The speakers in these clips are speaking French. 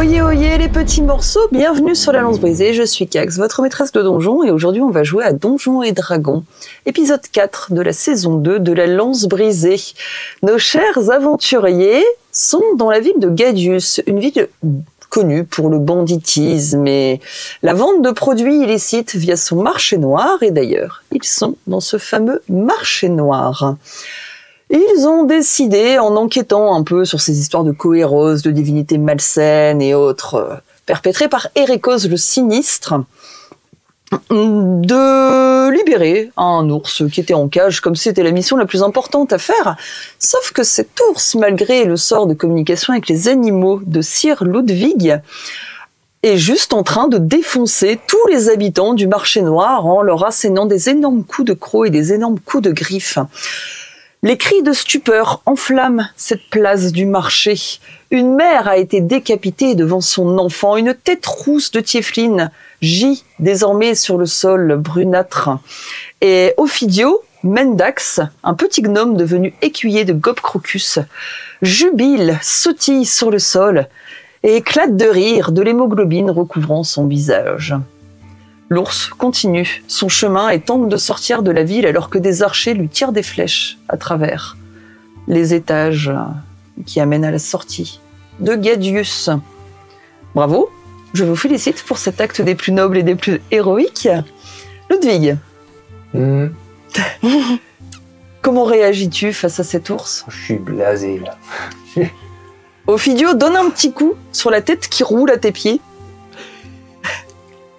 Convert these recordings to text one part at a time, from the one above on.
Oyez oyez les petits morceaux, bienvenue sur la Lance Brisée, je suis Cax, votre maîtresse de donjon, et aujourd'hui on va jouer à Donjons et Dragons, épisode 4 de la saison 2 de la Lance Brisée. Nos chers aventuriers sont dans la ville de Gadius, une ville connue pour le banditisme et la vente de produits illicites via son marché noir, et d'ailleurs, ils sont dans ce fameux marché noir. Ils ont décidé, en enquêtant un peu sur ces histoires de cohéros, de divinités malsaines et autres, perpétrées par Erekos le Sinistre, de libérer un ours qui était en cage, comme si c'était la mission la plus importante à faire. Sauf que cet ours, malgré le sort de communication avec les animaux de Sir Ludwig, est juste en train de défoncer tous les habitants du marché noir en leur assénant des énormes coups de croc et des énormes coups de griffes. Les cris de stupeur enflamment cette place du marché. Une mère a été décapitée devant son enfant. Une tête rousse de Tiefling gît désormais sur le sol brunâtre. Et Ophidio, Mendax, un petit gnome devenu écuyer de Gob Crocus, jubile, sautille sur le sol et éclate de rire de l'hémoglobine recouvrant son visage. L'ours continue son chemin et tente de sortir de la ville alors que des archers lui tirent des flèches à travers les étages qui amènent à la sortie de Gadius. Bravo, je vous félicite pour cet acte des plus nobles et des plus héroïques. Ludwig, comment réagis-tu face à cet ours? Je suis blasé là. Ophidio donne un petit coup sur la tête qui roule à tes pieds.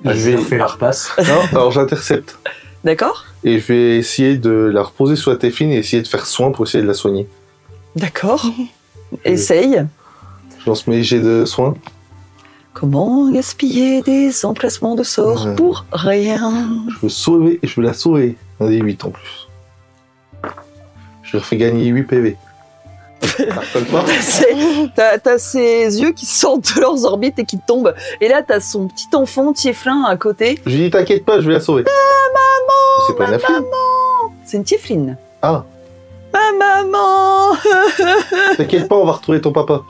Je vais faire la repasse. Non, alors j'intercepte. D'accord. Et je vais essayer de la reposer sur la téfine et essayer de faire soin pour essayer de la soigner. D'accord. Essaye. Je lance mes jets de soins. Comment gaspiller des emplacements de sorts pour rien? Je veux la sauver. Un des 8 en plus. Je leur fais gagner 8 PV. Ça recolle pas. T'as ses yeux qui sortent de leurs orbites et qui tombent. Et là, t'as son petit enfant Tieflin à côté. Je lui dis t'inquiète pas, je vais la sauver. Maman! C'est pas une affine. C'est une Tiefline. Ah, Maman! t'inquiète pas, on va retrouver ton papa.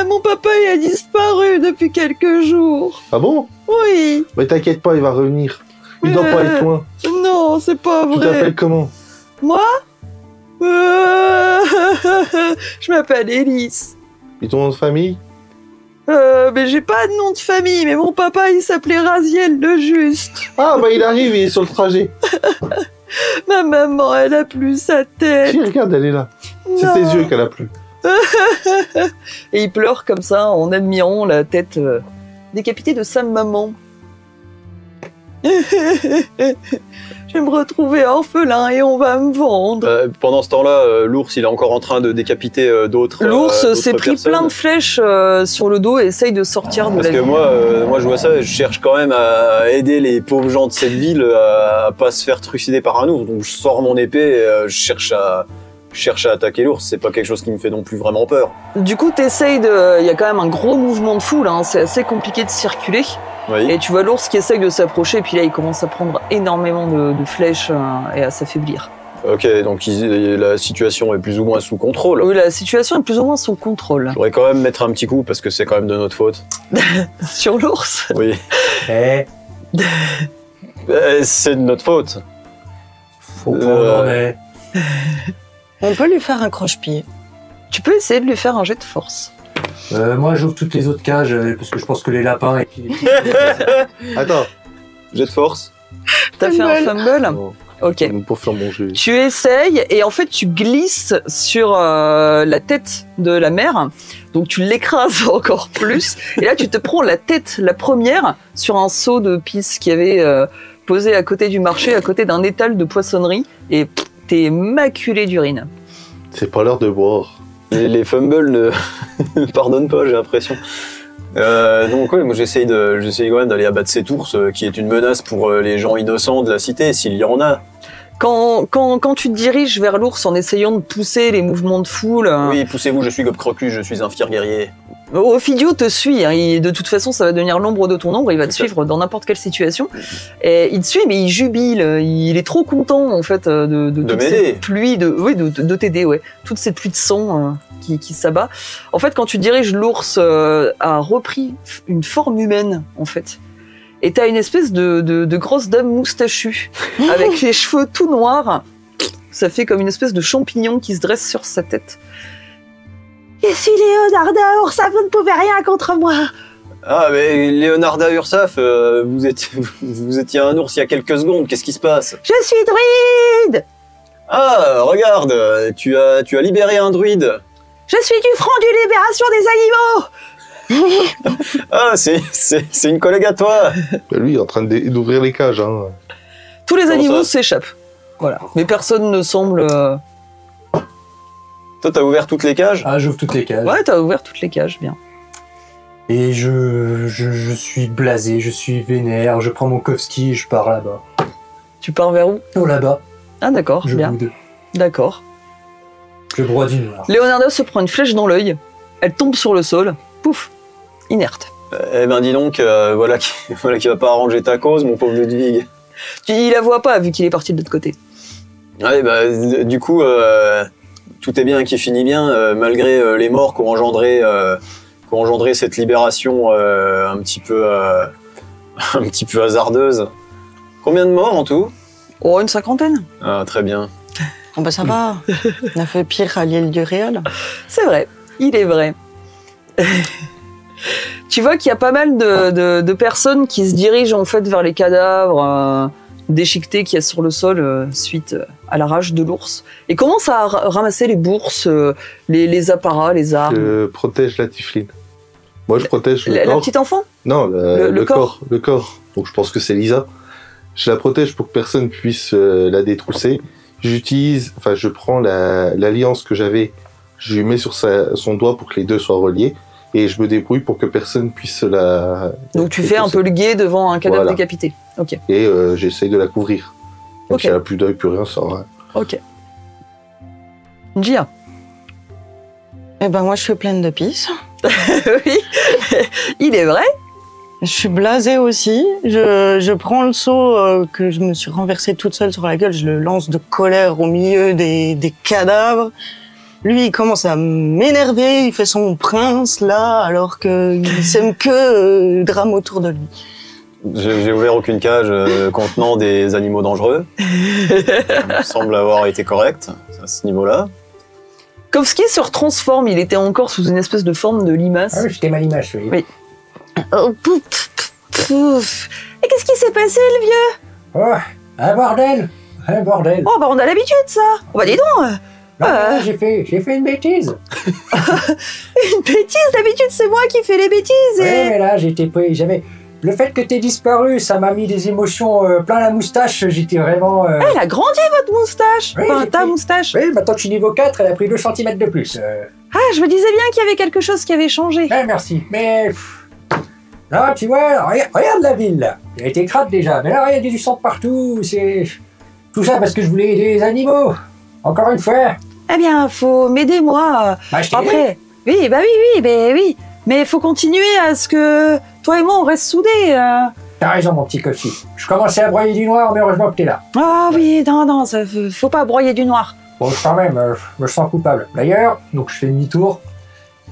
Mon papa, il a disparu depuis quelques jours. Ah bon? Oui. Mais t'inquiète pas, il va revenir. Il doit pas être loin. Non, c'est pas vrai. Tu t'appelles comment? Moi? Je m'appelle Élise. Et ton nom de famille? Mais j'ai pas de nom de famille, mais mon papa il s'appelait Raziel le Juste. Ah bah il arrive, il est sur le trajet. Ma maman, elle a plus sa tête. Si, regarde, elle est là. C'est Non. ses yeux qu'elle a plus. Et il pleure comme ça en admirant la tête décapitée de sa maman. Je vais me retrouver orphelin et on va me vendre. Pendant ce temps-là, l'ours, il est encore en train de décapiter d'autres. L'ours s'est pris personnes. plein de flèches sur le dos et essaye de sortir de Parce la que ville. moi, je vois ça, je cherche quand même à aider les pauvres gens de cette ville à pas se faire trucider par un ours. Donc je sors mon épée, et, je cherche à attaquer l'ours. C'est pas quelque chose qui me fait non plus vraiment peur. Du coup, t'essayes de... Il y a quand même un gros mouvement de foule, hein. C'est assez compliqué de circuler. Oui. Et tu vois l'ours qui essaye de s'approcher, et puis là, il commence à prendre énormément de flèches et à s'affaiblir. Ok, donc la situation est plus ou moins sous contrôle. Oui, la situation est plus ou moins sous contrôle. Je voudrais quand même mettre un petit coup parce que c'est quand même de notre faute. Sur l'ours? Oui. C'est de notre faute. Faut qu'on en ait. On peut lui faire un croche-pied. Tu peux essayer de lui faire un jet de force. Moi, j'ouvre toutes les autres cages parce que je pense que les lapins et puis Attends. Jet de force. T'as fait un fumble? Non, Ok. pour faire mon jeu. Tu essayes et en fait tu glisses sur la tête de la mère, donc tu l'écrases encore plus. Et là tu te prends la tête, la première, sur un seau de pisse qui avait posé à côté du marché, à côté d'un étal de poissonnerie, et t'es maculé d'urine. C'est pas l'heure de boire. Les fumbles ne pardonnent pas, j'ai l'impression. Donc ouais, moi j'essaye quand même d'aller abattre cet ours qui est une menace pour les gens innocents de la cité, s'il y en a. Quand tu te diriges vers l'ours en essayant de pousser les mouvements de foule... Oui, poussez-vous, je suis Gob Crocu, je suis un fier guerrier. Ophidio te suit, hein, de toute façon ça va devenir l'ombre de ton ombre, il va te suivre dans n'importe quelle situation. Et il te suit mais il jubile, il est trop content en fait de toute cette pluie, de t'aider, ouais. Toute cette pluie de sang qui s'abat. En fait quand tu diriges, l'ours a repris une forme humaine en fait. Et t'as une espèce de grosse dame moustachue, avec les cheveux tout noirs. Ça fait comme une espèce de champignon qui se dresse sur sa tête. Je suis Léonarda Ursaf, vous ne pouvez rien contre moi. Ah, mais Léonarda Ursaf, vous étiez un ours il y a quelques secondes, qu'est-ce qui se passe? Je suis druide. Ah, regarde, tu as libéré un druide. Je suis du Front de Libération des Animaux. Ah, c'est une collègue à toi. Lui, il est en train d'ouvrir les cages. Hein. Tous les animaux s'échappent. Voilà. Mais personne ne semble... Toi, t'as ouvert toutes les cages? Ah, j'ouvre toutes les cages. Ouais, t'as ouvert toutes les cages, bien. Et je suis blasé, je suis vénère, je prends mon Kovski et je pars là-bas. Tu pars vers où? Oh, là-bas. Ah, d'accord, Je bien. boude. D'accord. Je broie du noir. Léonarda se prend une flèche dans l'œil. Elle tombe sur le sol. Pouf. Inerte. Eh ben dis donc, voilà qui va pas arranger ta cause, mon pauvre Ludwig. Il la voit pas vu qu'il est parti de l'autre côté. Ouais, bah du coup, tout est bien qui finit bien, malgré les morts qu'ont engendré cette libération un petit peu hasardeuse. Combien de morts en tout? Oh, une 50aine. Ah, très bien. Oh bah ça va, on a fait pire à l'île du Réal. C'est vrai, il est vrai. Tu vois qu'il y a pas mal de personnes qui se dirigent en fait vers les cadavres déchiquetés qu'il y a sur le sol suite à la rage de l'ours et commencent à ramasser les bourses, les apparats, les armes. Je protège la tiefling. Moi, je protège le corps. La petite enfant? Non, le corps. Le corps. Donc, je pense que c'est Lisa. Je la protège pour que personne puisse la détrousser. Je prends l'alliance que j'avais, je lui mets sur son doigt pour que les deux soient reliés. Et je me débrouille pour que personne puisse la... Donc tu fais un peu le guet devant un cadavre voilà. décapité. Ok. Et j'essaye de la couvrir. Donc Ok. si elle a plus d'œil, plus rien, ça va. Ok. Gia. Eh ben moi je suis pleine de pisse. Oui, il est vrai. Je suis blasée aussi. Je prends le seau que je me suis renversée toute seule sur la gueule, je le lance de colère au milieu des cadavres. Lui, il commence à m'énerver, il fait son prince, là, alors qu'il sème que drame autour de lui. J'ai ouvert aucune cage contenant des animaux dangereux. Ça me semble avoir été correct à ce niveau-là. Kovski se retransforme, il était encore sous une espèce de forme de limace. Ah oui, j'étais ma limace, oui. Oui. Oh, pouf. Et qu'est-ce qui s'est passé, le vieux? Oh, un bordel. Oh, bah on a l'habitude, ça. Oh, bah dis donc. Non, mais là, j'ai fait une bêtise. Une bêtise, d'habitude c'est moi qui fais les bêtises. Oui, mais là, j'étais pris. Le fait que t'aies disparu, ça m'a mis des émotions plein la moustache. J'étais vraiment... Elle a grandi, votre moustache. Oui, Enfin, j'ai ta pris- moustache. Oui, maintenant que je suis niveau 4, elle a pris 2 cm de plus. Ah, je me disais bien qu'il y avait quelque chose qui avait changé. Merci. Mais... Là, tu vois, regarde la ville, là. Elle a été crade déjà. Mais là, il y a du sang partout. C'est... Tout ça parce que je voulais aider les animaux. Encore une fois. Eh bien, faut m'aider, moi. Bah, je t'ai aidé. Après, oui. Mais faut continuer à ce que toi et moi, on reste soudés. T'as raison, mon petit cochi. Je commençais à broyer du noir, mais heureusement que t'es là. Ah oui, non, ça, faut pas broyer du noir. Bon, quand même, je me sens coupable. D'ailleurs, donc je fais demi-tour.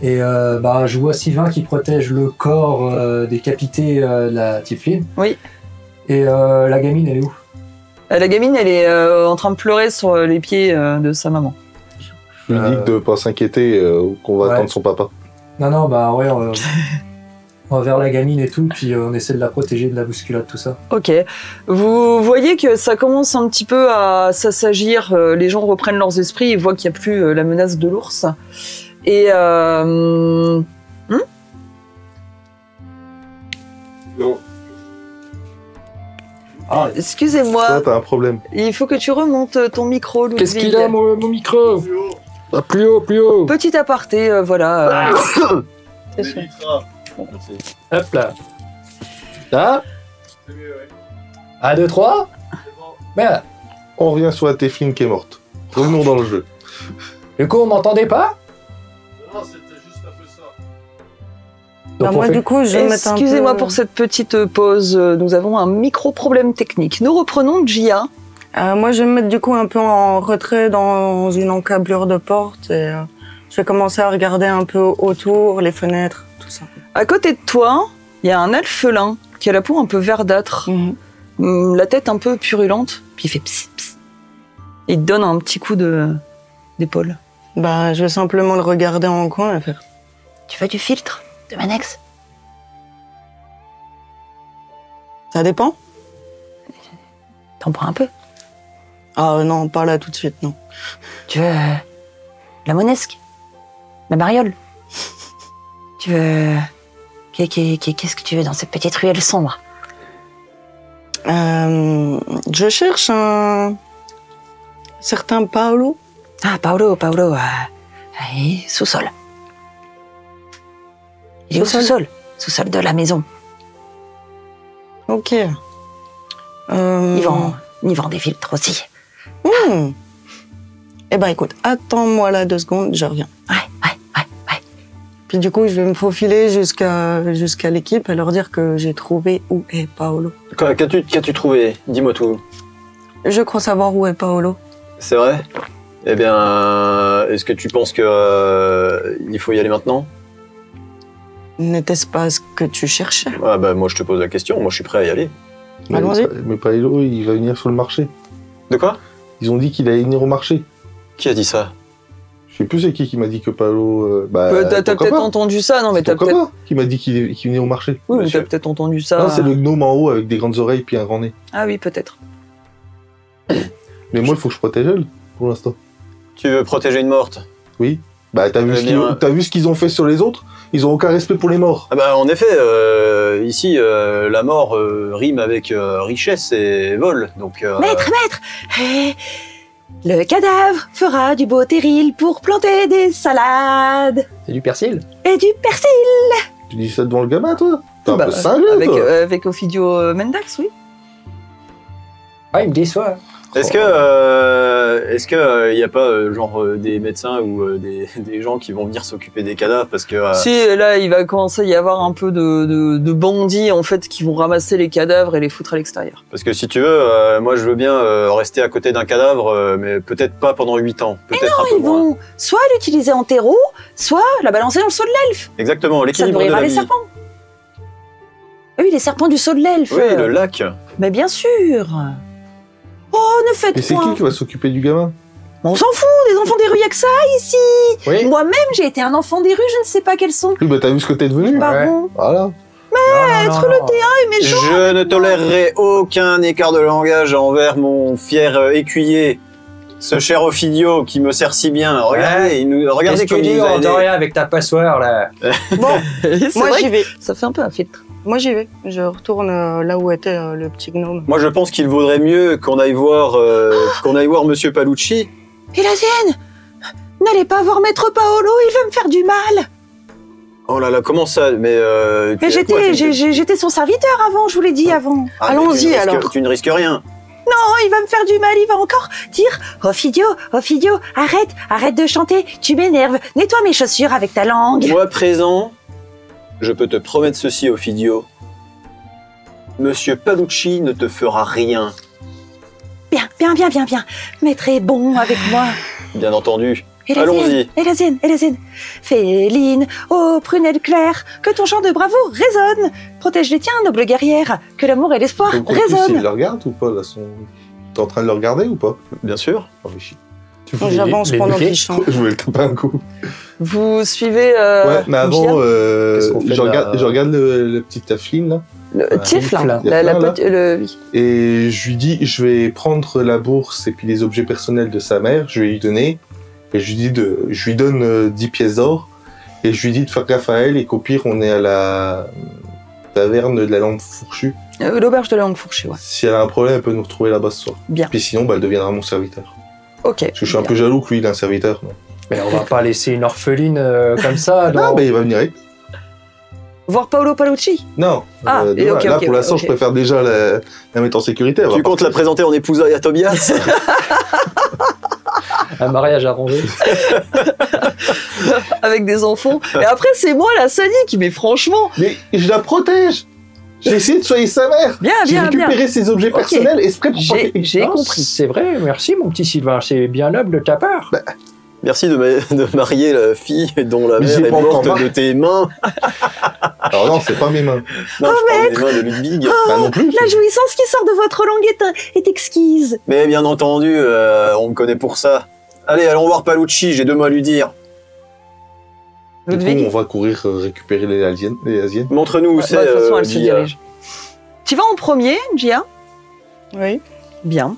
Et je vois Sylvain qui protège le corps décapité de la Tifline. Oui. Et la gamine, elle est où? La gamine, elle est en train de pleurer sur les pieds de sa maman. Je lui dis de ne pas s'inquiéter, qu'on va Ouais. attendre son papa. Non, bah ouais, on va vers la gamine et tout, puis on essaie de la protéger de la bousculade, tout ça. Ok. Vous voyez que ça commence un petit peu à s'assagir. Les gens reprennent leurs esprits et voient qu'il n'y a plus la menace de l'ours. Et Non. excusez-moi, Toi, t'as un problème. il faut que tu remontes ton micro, Ludwig. Qu'est-ce qu'il a, mon micro? Ah, plus haut, plus haut. Petit aparté, voilà. C'est sûr. Hop là. Là. 1, 2, 3. Merde. on revient sur la Téfline qui est morte. Revenons dans le jeu. Du coup, on m'entendait pas? Non, c'était juste un peu ça. Donc, on moi, fait- du coup, je vais mettre un peu... Excusez-moi pour cette petite pause. Nous avons un micro-problème technique. Nous reprenons Gia. Moi, je vais me mettre du coup un peu en retrait dans une encablure de porte et je vais commencer à regarder un peu autour, les fenêtres, tout ça. À côté de toi, il y a un alphelin qui a la peau un peu verdâtre, la tête un peu purulente, puis il fait pss, pss. Il te donne un petit coup d'épaule. Bah, je vais simplement le regarder en coin et faire... Tu veux du filtre de Manex? Ça dépend? T'en prends un peu. Ah non, pas là tout de suite, non. Tu veux la monesque? La mariole? Tu veux... Qu'est-ce que tu veux dans cette petite ruelle sombre? Je cherche un certain Paolo. Ah, Paolo, sous-sol. Il est au sous-sol? Sous-sol de la maison. Ok. Ils vendent des filtres aussi. Eh ben écoute, attends-moi là 2 secondes, je reviens. Ouais. Puis du coup, je vais me faufiler jusqu'à l'équipe et leur dire que j'ai trouvé où est Paolo. Qu'as-tu trouvé? Dis-moi tout. Je crois savoir où est Paolo. C'est vrai? Eh bien, est-ce que tu penses que il faut y aller maintenant? N'était-ce pas ce que tu cherchais? Ah bah moi je te pose la question, moi je suis prêt à y aller. Allons-y. Mais Paolo, il va venir sur le marché. De quoi? Ils ont dit qu'il allait venir au marché. Qui a dit ça? Je sais plus c'est qui m'a dit que Paolo... T'as ton peut-être copain. entendu ça, non mais C'est t'as ton peut-être... copain qui m'a dit qu'il venait au marché. Oui, mais Monsieur. t'as peut-être entendu ça. Non, c'est le gnome en haut avec des grandes oreilles puis un grand nez. Ah oui, peut-être. Mais moi, il faut que je protège elle, pour l'instant. Tu veux protéger une morte? Oui. Bah, t'as vu, Eh bien, t'as vu ce qu'ils ont fait sur les autres? Ils ont aucun respect pour les morts. Ah bah en effet, ici la mort rime avec richesse et vol, donc... Maître, le cadavre fera du beau terril pour planter des salades C'est du persil? et du persil. Tu dis ça devant le gamin, toi? T'es un Bah, peu cinglé, avec, toi. avec Ophidio Mendax, oui. Ah, il me déçoit. Est-ce que y a pas des médecins ou des gens qui vont venir s'occuper des cadavres parce que Si, là, il va commencer à y avoir un peu de bandits, en fait, qui vont ramasser les cadavres et les foutre à l'extérieur. si tu veux, moi je veux bien rester à côté d'un cadavre, mais peut-être pas pendant 8 ans, peut-être un peu Ils moins. vont soit l'utiliser en terreau, soit la balancer dans le seau de l'elfe. Exactement, Ça l'équilibre de nourrira la les vie. serpents. Ah oui, les serpents du seau de l'elfe. Oui, le lac. Mais bien sûr. Oh, ne faites Mais c'est point. qui va s'occuper du gamin? On s'en fout, des enfants des rues, y a que ça ici. Oui. Moi-même, j'ai été un enfant des rues, je ne sais pas quels sont. Oui, bah, t'as vu ce que t'es devenu? Baron. Voilà. Être le T1 est méchant. Je ne tolérerai aucun écart de langage envers mon fier écuyer, ce cher Ophidio qui me sert si bien. Regardez, regardez Qu'est-ce que comme tu il dis? nous a On aidés. entend rien avec ta passoire, là. Bon, C'est moi vrai j'y vais. que ça fait un peu un filtre. Moi j'y vais. Je retourne là où était le petit gnome. Moi, je pense qu'il vaudrait mieux qu'on aille voir Monsieur Palucci. Et la sienne? N'allez pas voir Maître Paolo, il veut me faire du mal. Oh là là, comment ça? Mais Mais j'étais son serviteur avant, je vous l'ai dit avant. Allons-y, alors. Tu ne risques rien. Oh, il va me faire du mal, il va encore dire Ophidio, arrête de chanter, tu m'énerves, nettoie mes chaussures avec ta langue. Moi, présent, je peux te promettre ceci, Ophidio. Monsieur Palucci ne te fera rien. Bien. Maître est bon avec moi. Bien entendu. Et la Allons-y. sienne. Féline, aux prunelles claires, que ton chant de bravoure résonne. Protège les tiens, noble guerrière, que l'amour et l'espoir Donc, en plus, il résonnent. le regarde ou pas, là, T'es en train de le regarder ou pas? Bien sûr. Oh, mais chier. Tu voulais J'avance les pendant bloquer? qu'il chante. Je voulais le taper un coup. Vous suivez Ouais, mais avant, bien Qu'est-ce qu'on fait je de la- regarde le petit Tafline, là. le Tiflin, Tiflin. oui. Et je lui dis, je vais prendre la bourse et puis les objets personnels de sa mère, je vais lui donner. Et je lui donne 10 pièces d'or. Et je lui dis de faire gaffe à elle et qu'au pire, on est à la taverne de la lampe fourchue. L'auberge de la langue fourchue, ouais. Si elle a un problème, elle peut nous retrouver là-bas ce soir. Bien. Puis sinon, bah, elle deviendra mon serviteur. Ok. Parce que je suis un peu jaloux que lui, il a un serviteur. Non, Mais on va pas laisser une orpheline comme ça. non non. mais il va venir avec. Voir Paolo Paolucci? Non. Ah, et ok, là, ok, pour l'instant, ok. je préfère déjà la mettre en sécurité. Tu comptes la présenter en épousaille à Tobias? Un mariage arrangé. Avec des enfants. Et après, c'est moi la sadique, mais franchement. Mais je la protège. J'ai essayé de soigner sa mère. Bien, J'ai bien, bien. récupéré ses objets Ok. personnels exprès pour J'ai Non, compris. C'est vrai, merci mon petit Sylvain, c'est bien noble de ta part. Merci de marier la fille dont la Mais mère j'ai est pas encore morte marié. de tes mains. Alors non, c'est pas mes mains. Non, je parle des mains de Ludwig. Bah non plus. La jouissance qui sort de votre langue est exquise. Mais bien entendu, on me connaît pour ça. Allez, allons voir Paolucci, j'ai 2 mots à lui dire. Du coup, Ludwig. on va courir récupérer les Asiennes. Montre-nous où Ouais, c'est. bah, de toute façon, elle se Gia. dirige. Tu vas en premier, Gia? Oui. Bien.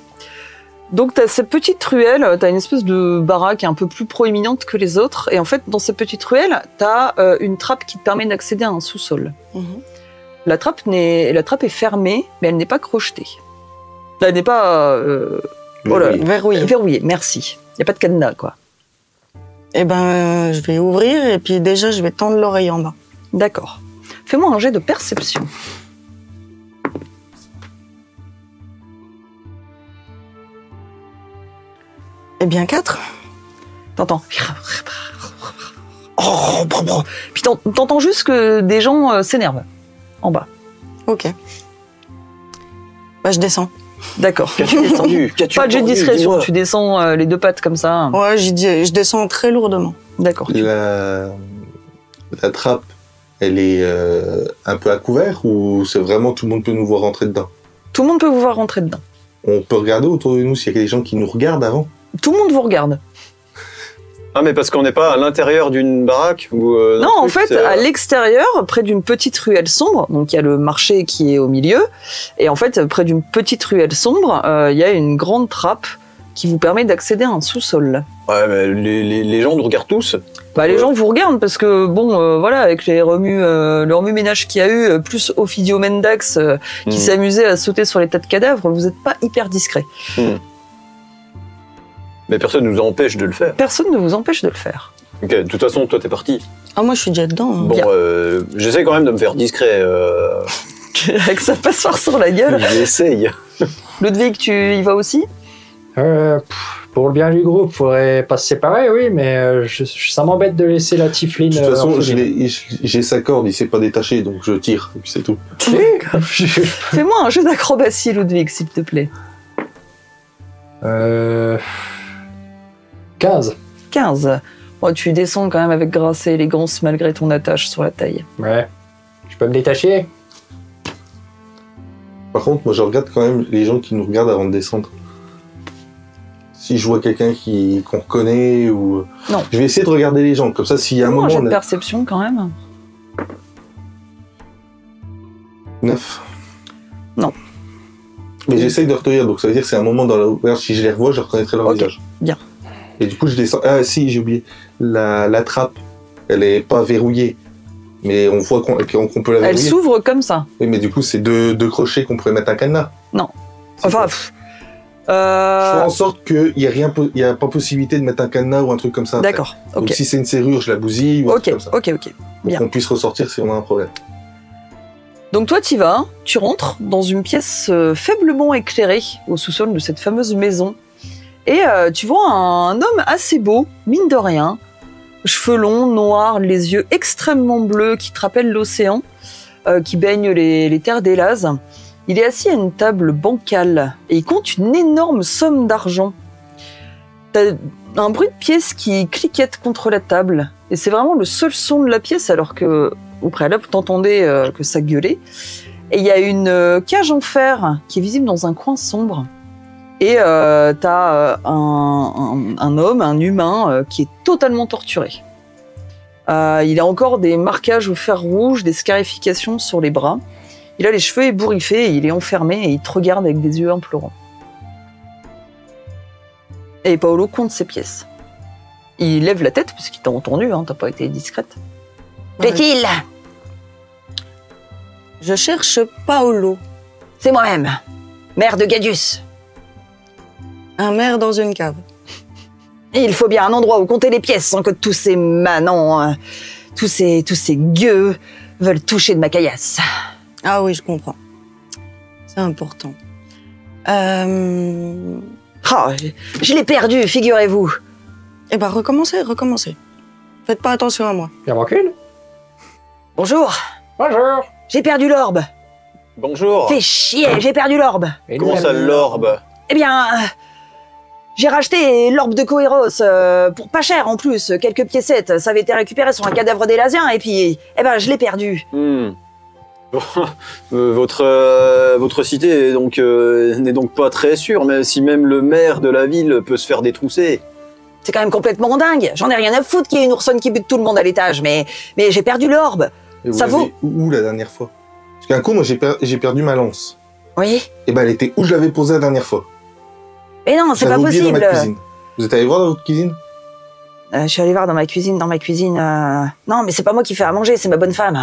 Donc, tu as cette petite ruelle, tu as une espèce de baraque un peu plus proéminente que les autres. Et en fait, dans cette petite ruelle, tu as une trappe qui te permet d'accéder à un sous-sol. Mhm. La trappe est fermée, mais elle n'est pas crochetée. Elle n'est pas Mais Oh là, oui. Verrouillé. verrouillée, merci. Il n'y a pas de cadenas, quoi. Eh ben, je vais ouvrir et puis déjà, je vais tendre l'oreille en bas. D'accord. Fais-moi un jet de perception. Eh bien, 4. T'entends. Puis t'entends juste que des gens s'énervent en bas. Ok. Bah, je descends. D'accord. Qu'as-tu entendu? Qu'as-tu Pas de jet de entendu? discrétion, Dis-moi. tu descends les deux pattes comme ça. Ouais, je descends très lourdement. D'accord. La trappe, elle est un peu à couvert ou c'est vraiment tout le monde peut nous voir rentrer dedans? Tout le monde peut vous voir rentrer dedans. On peut regarder autour de nous s'il y a des gens qui nous regardent avant? Tout le monde vous regarde. Ah, mais parce qu'on n'est pas à l'intérieur d'une baraque ou Non, en fait, à l'extérieur, près d'une petite ruelle sombre, donc il y a le marché qui est au milieu, et en fait, près d'une petite ruelle sombre, il y a une grande trappe qui vous permet d'accéder à un sous-sol. Ouais, mais les gens nous regardent tous. Bah, les Ouais. gens vous regardent parce que, bon, voilà, avec le remue-ménage qu'il y a eu, plus Ophidio Mendax qui s'amusait à sauter sur les tas de cadavres, vous n'êtes pas hyper discret. Mais personne ne nous empêche de le faire. Personne ne vous empêche de le faire. Ok, de toute façon, toi, t'es parti. Ah, moi, je suis déjà dedans. hein. Bon, Bien. j'essaie quand même de me faire discret. Avec sa passoire sur la gueule. J'essaye. Ludwig, tu y vas aussi? Pour le bien du groupe, faudrait pas se séparer, oui, mais ça m'embête de laisser la Tifline. De toute façon, orpheline. j'ai sa corde, il s'est pas détaché, donc je tire, et puis c'est tout. Fais-moi un jeu d'acrobatie, Ludwig, s'il te plaît. 15. 15. Bon, tu descends quand même avec grâce et élégance malgré ton attache sur la taille. Ouais. Je peux me détacher? Par contre, moi je regarde quand même les gens qui nous regardent avant de descendre. Si je vois quelqu'un qu'on reconnaît ou... Non. Je vais essayer de regarder les gens, comme ça s'il y a un Fais-moi un moment... jeu de on a- perception quand même. 9. Non. Mais j'essaye de retenir, donc ça veut dire que c'est un moment dans la auberge, si je les revois, je reconnaîtrai leur Ok, visage. bien. Et du coup, je descends... Ah si, j'ai oublié. La trappe, elle est pas verrouillée. Mais on voit qu'on peut la Elle verrouiller. s'ouvre comme ça. Oui, mais du coup, c'est deux crochets qu'on pourrait mettre un cadenas. Non. C'est Enfin, quoi? pff, Je fais en sorte qu'il n'y a pas possibilité de mettre un cadenas ou un truc comme ça. après. d'accord. Donc Ok. si c'est une serrure, je la bousille ou un Ok, truc comme ça. ok. Pour bien. qu'on puisse ressortir si on a un problème. Donc toi, tu vas, tu rentres dans une pièce faiblement éclairée au sous-sol de cette fameuse maison. Et tu vois un homme assez beau, mine de rien. Cheveux longs, noirs, les yeux extrêmement bleus qui te rappellent l'océan, qui baigne les terres d'Hélas. Il est assis à une table bancale et il compte une énorme somme d'argent. T'as un bruit de pièce qui cliquette contre la table et c'est vraiment le seul son de la pièce alors que au préalable t'entendais que ça gueulait. Et il y a une cage en fer qui est visible dans un coin sombre. Et t'as un homme, un humain, qui est totalement torturé. Il a encore des marquages au fer rouge, des scarifications sur les bras. Il a les cheveux ébouriffés, et il est enfermé et il te regarde avec des yeux implorants. Et Paolo compte ses pièces. Il lève la tête, parce qu'il t'a entendu, hein, t'as pas été discrète. Ouais. Qu'est-il ? Je cherche Paolo, C'est moi-même, mère de Gadius. un maire dans une cave. Il faut bien un endroit où compter les pièces sans que tous ces manants, tous ces gueux veulent toucher de ma caillasse. Ah oui, je comprends. C'est important. Oh, je l'ai perdu, figurez-vous. Eh ben, recommencez. Faites pas attention à moi. Y'a aucune? Bonjour, Bonjour. j'ai perdu l'orbe. Bonjour. Fais chier, j'ai perdu l'orbe. Et Comment nous, ça, l'orbe? Eh bien, j'ai racheté l'orbe de Coeros pour pas cher en plus, quelques piécettes. Ça avait été récupéré sur un cadavre d'Élasiens et puis, eh ben, je l'ai perdu. Votre cité n'est donc pas très sûre, mais si même le maire de la ville peut se faire détrousser. C'est quand même complètement dingue. J'en ai rien à foutre qu'il y ait une oursonne qui bute tout le monde à l'étage, mais j'ai perdu l'orbe. Et vous Ça vaut- l'avez où la dernière fois? Parce qu'un coup, moi, j'ai perdu ma lance. Oui. Et ben, elle était où je l'avais posée la dernière fois. Mais non, c'est J'avais pas oublié dans possible. ma cuisine. Vous êtes allé voir dans votre cuisine? Je suis allée voir dans ma cuisine. Non, mais c'est pas moi qui fais à manger, c'est ma bonne femme.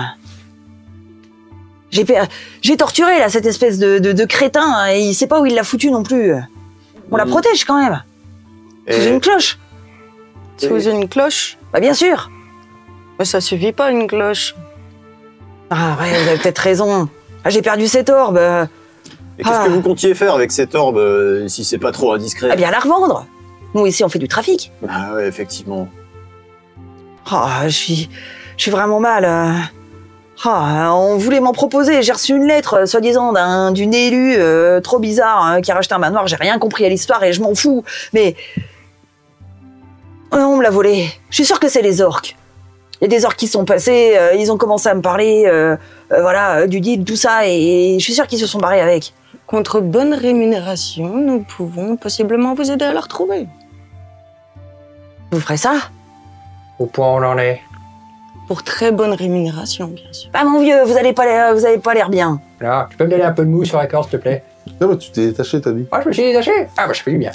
J'ai torturé là cette espèce de crétin et il sait pas où il l'a foutu non plus. On la protège quand même. Sous une cloche. Sous une cloche? Bah bien sûr. Mais ça suffit pas, une cloche. Ah ouais, vous avez peut-être raison. Ah, j'ai perdu cette orbe. Et qu'est-ce que vous comptiez faire avec cette orbe, si c'est pas trop indiscret? Eh bien la revendre. Nous ici on fait du trafic. Ah ouais, effectivement. Ah, je suis vraiment mal. Ah, on voulait m'en proposer. J'ai reçu une lettre, soi-disant, d'une élue trop bizarre qui a racheté un manoir. J'ai rien compris à l'histoire et je m'en fous. Mais on me l'a volé. Je suis sûre que c'est les orques. Il y a des orques qui sont passés. Ils ont commencé à me parler, voilà, du deal, tout ça, et je suis sûre qu'ils se sont barrés avec. Contre bonne rémunération, nous pouvons possiblement vous aider à la retrouver. Vous ferez ça? Au point où on en est. Pour très bonne rémunération, bien sûr. Ah mon vieux, vous avez pas l'air bien. Là, tu peux me donner un peu de mou sur la corde, s'il te plaît? Non, bah, tu t'es détaché, t'as dit. Ah, je me suis détaché. Ah, bah, je fais du bien.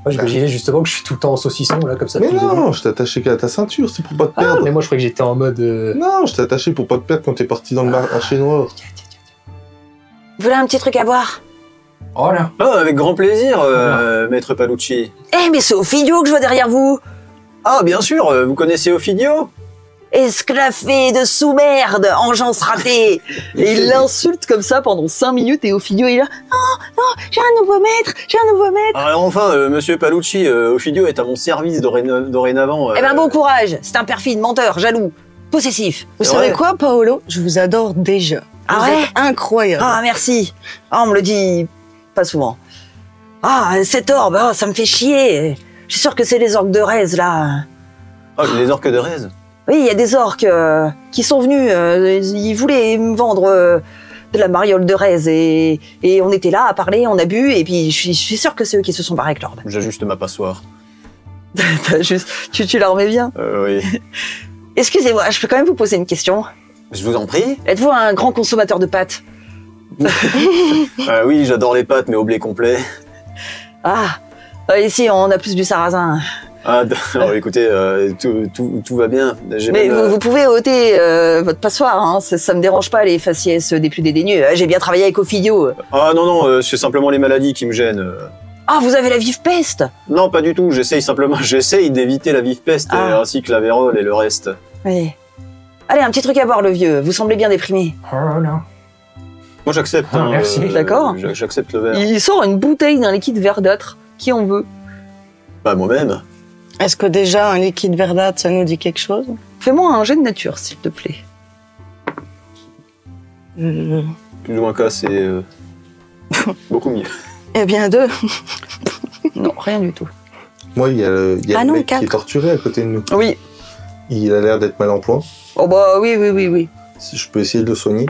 Moi, j'imaginais justement que je suis tout le temps en saucisson, là, comme ça. Mais depuis le début. non, je t'ai attaché qu'à ta ceinture, c'est pour pas te Ah, perdre. mais moi, je croyais que j'étais en mode. Non, je t'ai attaché pour pas te perdre quand t'es parti dans le marché noir. Vous voulez un petit truc à boire? Oh là. Ah, avec grand plaisir, maître Palucci. Eh, mais c'est Ophidio que je vois derrière vous. Ah, bien sûr, vous connaissez Ophidio? Esclaffé de sous-merde, engeance ratée. Et il l'insulte comme ça pendant 5 minutes et Ophidio il est là. Non, j'ai un nouveau maître. Alors enfin, monsieur Palucci, Ophidio est à mon service dorénavant. Eh ben bon courage, c'est un perfide, menteur, jaloux, possessif. Vous C'est savez vrai. quoi, Paolo? Je vous adore déjà. Ah Vous ouais? êtes incroyable. Ah merci. Ah on me le dit pas souvent. Ah cette orbe, oh, ça me fait chier. Je suis sûr que c'est les orques de Rez là. Ah, les orques de Rez. Oui, il y a des orques qui sont venus, ils voulaient me vendre de la mariole de Rez et on était là à parler, on a bu et puis je suis sûr que c'est eux qui se sont barrés avec l'orbe. J'ajuste ma passoire. T'as juste, tu la remets bien. Oui. Excusez-moi, je peux quand même vous poser une question. Je vous en prie. Êtes-vous un grand consommateur de pâtes? Oui, j'adore les pâtes, mais au blé complet. Ah, ici on a plus du sarrasin. Ah, d'accord, écoutez, tout va bien. J'ai Mais même, vous pouvez ôter votre passoire, hein, ça me dérange pas les faciès des plus dédaigneux. J'ai bien travaillé avec Ophidio. Ah non, c'est simplement les maladies qui me gênent. Ah, vous avez la vive peste? Non, pas du tout. J'essaye d'éviter la vive peste, Ah. ainsi que la vérole et le reste. Oui. Allez, un petit truc à boire, le vieux. Vous semblez bien déprimé. Oh non. Moi, j'accepte. Ah, merci. D'accord. J'accepte le verre. Il sort une bouteille d'un liquide verdâtre. Qui en veut? Bah, moi-même. Est-ce que déjà un liquide verdâtre, ça nous dit quelque chose? Fais-moi un jet de nature, s'il te plaît. Euh, Plus ou moins cas, c'est beaucoup mieux. Eh bien, 2. Non, rien du tout. Moi, il y a le Ah non, mec qui est 4. torturé à côté de nous. Oui. Il a l'air d'être mal en point. Oh bah oui. Si je peux essayer de le soigner.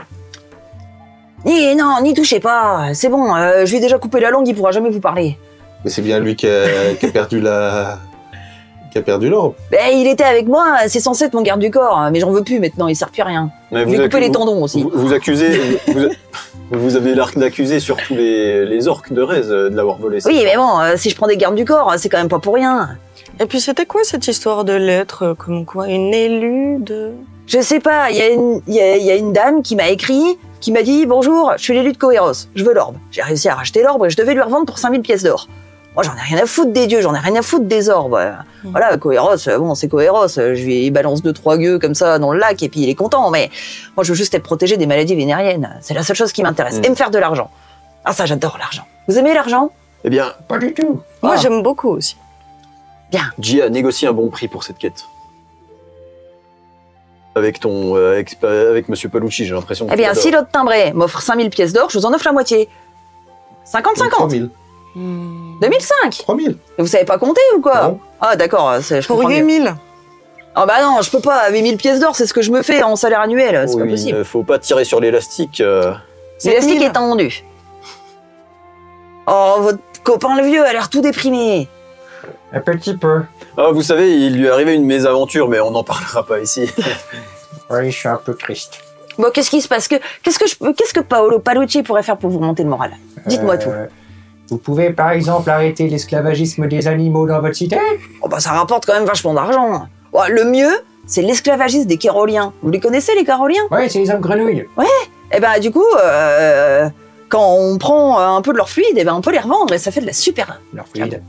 Non, n'y touchez pas. C'est bon, je lui ai déjà coupé la langue, il pourra jamais vous parler. Mais c'est bien lui qui a perdu qui a perdu l'orbe. Ben, il était avec moi, c'est censé être mon garde du corps, mais j'en veux plus maintenant, il sert plus à rien. Mais Je lui ai coupé les tendons aussi. Vous accusez... vous avez l'air d'accuser surtout les orques de Rez de l'avoir volé. Oui, mais bon, si je prends des gardes du corps, c'est quand même pas pour rien. Et puis, c'était quoi cette histoire de lettre? Comme quoi, une élue de... Je sais pas, il y a une dame qui m'a écrit, qui m'a dit « Bonjour, je suis l'élu de Coeros, je veux l'orbe. » J'ai réussi à racheter l'orbe et je devais lui revendre pour 5000 pièces d'or. Moi, j'en ai rien à foutre des dieux, j'en ai rien à foutre des orbes. Voilà, Coeros, bon, c'est Coeros. Je lui balance 2-3 gueux comme ça dans le lac et puis il est content. Mais moi, je veux juste être protégé des maladies vénériennes. C'est la seule chose qui m'intéresse. Et me faire de l'argent. Ah, ça, j'adore l'argent. Vous aimez l'argent? Eh bien, Pas du tout. Moi, j'aime beaucoup aussi. Bien. J a négocié un bon prix pour cette quête. Avec avec Monsieur Palucci, j'ai l'impression. Eh bien, si l'autre timbré m'offre 5000 pièces d'or, je vous en offre la moitié. 50-50. 3000. 2005. 3000. Et vous savez pas compter ou quoi? Non. Ah, d'accord, je Pour comprends mieux. 8000. Ah bah non, je peux pas. 8000 pièces d'or, c'est ce que je me fais en salaire annuel. C'est pas possible. Faut pas tirer sur l'élastique. L'élastique 7000. est tendu. Oh, votre copain le vieux a l'air tout déprimé. Un petit peu. Ah, vous savez, il lui est arrivé une mésaventure, mais on n'en parlera pas ici. Oui, je suis un peu triste. Bon, qu'est-ce qui se passe? Qu'est-ce que Paolo Palucci pourrait faire pour vous remonter le moral? Dites-moi tout. Vous pouvez par exemple arrêter l'esclavagisme des animaux dans votre cité? Oh bah ça rapporte quand même vachement d'argent. Oh, le mieux, c'est l'esclavagisme des Kéroliens. Vous les connaissez, les Kéroliens? Oui, c'est les hommes grenouilles. Eh ben du coup, quand on prend un peu de leur fluide, eh ben on peut les revendre et ça fait de la super. Leur fluide.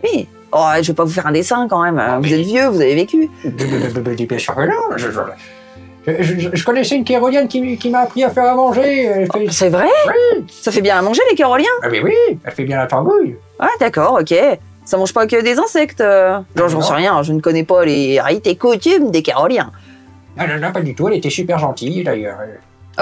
Oui. Oh, je vais pas vous faire un dessin quand même. Vous êtes vieux, vous avez vécu. Bien sûr que non. Je connaissais une kérolienne qui m'a appris à faire à manger. Elle fait... C'est vrai? Oui. Ça fait bien à manger, les Kéroliens? Ah mais oui, elle fait bien la tambouille. Ah d'accord, ok. Ça mange pas que des insectes. Genre, j'en Non. sais rien, je ne connais pas les rites et coutumes des Kéroliens. Non, pas du tout. Elle était super gentille d'ailleurs.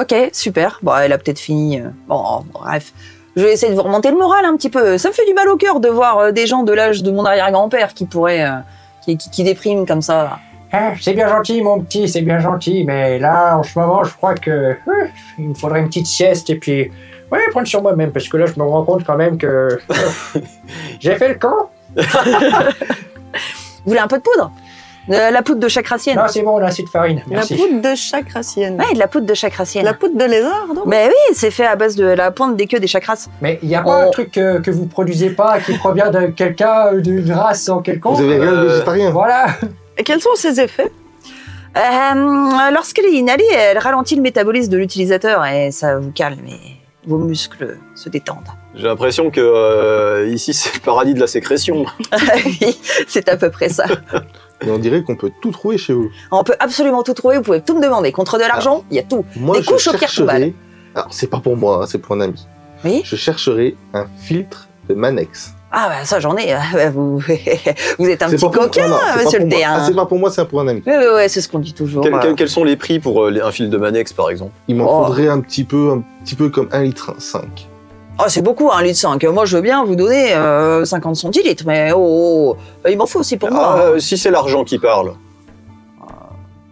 Ok, super. Bon, elle a peut-être fini. Bon, bref. Je vais essayer de vous remonter le moral un petit peu. Ça me fait du mal au cœur de voir des gens de l'âge de mon arrière-grand-père qui pourraient... qui dépriment comme ça. Ah, c'est bien gentil, mon petit, c'est bien gentil. Mais là, en ce moment, je crois que il me faudrait une petite sieste et puis prendre sur moi-même parce que là, je me rends compte quand même que j'ai fait le con. Vous voulez un peu de poudre? La poudre de chacrassienne. Non, c'est bon, on a assez de farine. Merci. La poudre de chacrassienne. Ouais, de la poudre de chacrassienne. La poudre de lézard, non? Mais oui, c'est fait à base de la pointe des queues des chacras. Mais il n'y a pas un truc que vous produisez pas qui provient de quelqu'un, d'une race en quelconque. Vous avez rien de végétarien. Voilà. Et quels sont ses effets? Lorsqu'elle est inhalée, elle ralentit le métabolisme de l'utilisateur et ça vous calme et vos muscles se détendent. J'ai l'impression que ici, c'est le paradis de la sécrétion. Oui, c'est à peu près ça. Mais on dirait qu'on peut tout trouver chez vous. On peut absolument tout trouver, vous pouvez tout me demander. Contre de l'argent, il y a tout. Moi, Des couches au pierre tombales. chercherai... Alors, c'est pas pour moi, hein, c'est pour un ami. Oui. Je chercherai un filtre de Manex. Ah bah ça j'en ai. Vous, vous êtes un C'est petit pas pour- coquin, non, c'est pas monsieur pour le moi. T1. Ah, c'est pas pour moi, c'est pour un ami. Ouais, c'est ce qu'on dit toujours. Quels sont les prix pour un fil de Manex, par exemple? Il m'en Oh. faudrait un petit peu comme 1,5 litre. Oh, c'est beaucoup, 1,5 litre. Moi, je veux bien vous donner 50 centilitres, mais il m'en faut aussi pour moi. Si c'est l'argent qui parle.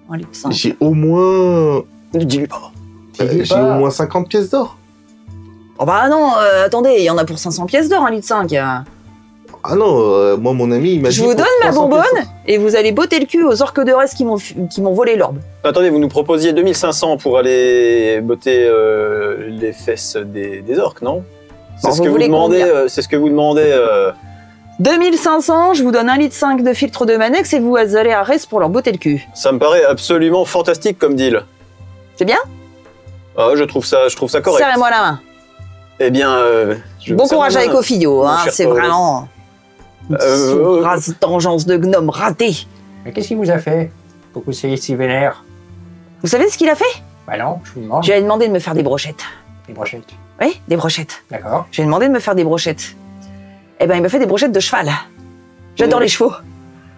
1,5 litre. J'ai au moins... Ne dis-lui pas. J'ai au moins 50 pièces d'or. Oh bah non, attendez, il y en a pour 500 pièces d'or, 1,5 litre. Ah non, moi mon ami il m'a dit... Je vous pour donne ma 300 bonbonne pièces d'or. et vous allez botter le cul aux orques de reste qui m'ont volé l'orbe. Attendez, vous nous proposiez 2500 pour aller botter les fesses des orques, non? C'est Bon, ce vous que vous voulez demandez. combien C'est ce que vous demandez. 2500, je vous donne 1,5 litre de filtre de Manex et vous allez à Reste pour leur botter le cul. Ça me paraît absolument fantastique comme deal. C'est bien? Ah, je trouve ça correct. Serrez-moi la main. Eh bien, Bon courage avec Ophio, hein, cher c'est Paolo. vraiment une race d'engeance de gnome ratée. Mais qu'est-ce qu'il vous a fait pour que vous soyez si vénère? Vous savez ce qu'il a fait? Bah non, je vous demande. Je lui ai demandé de me faire des brochettes. Des brochettes. Oui, des brochettes. D'accord. Je lui ai demandé de me faire des brochettes. Eh ben, il m'a fait des brochettes de cheval. J'adore les chevaux.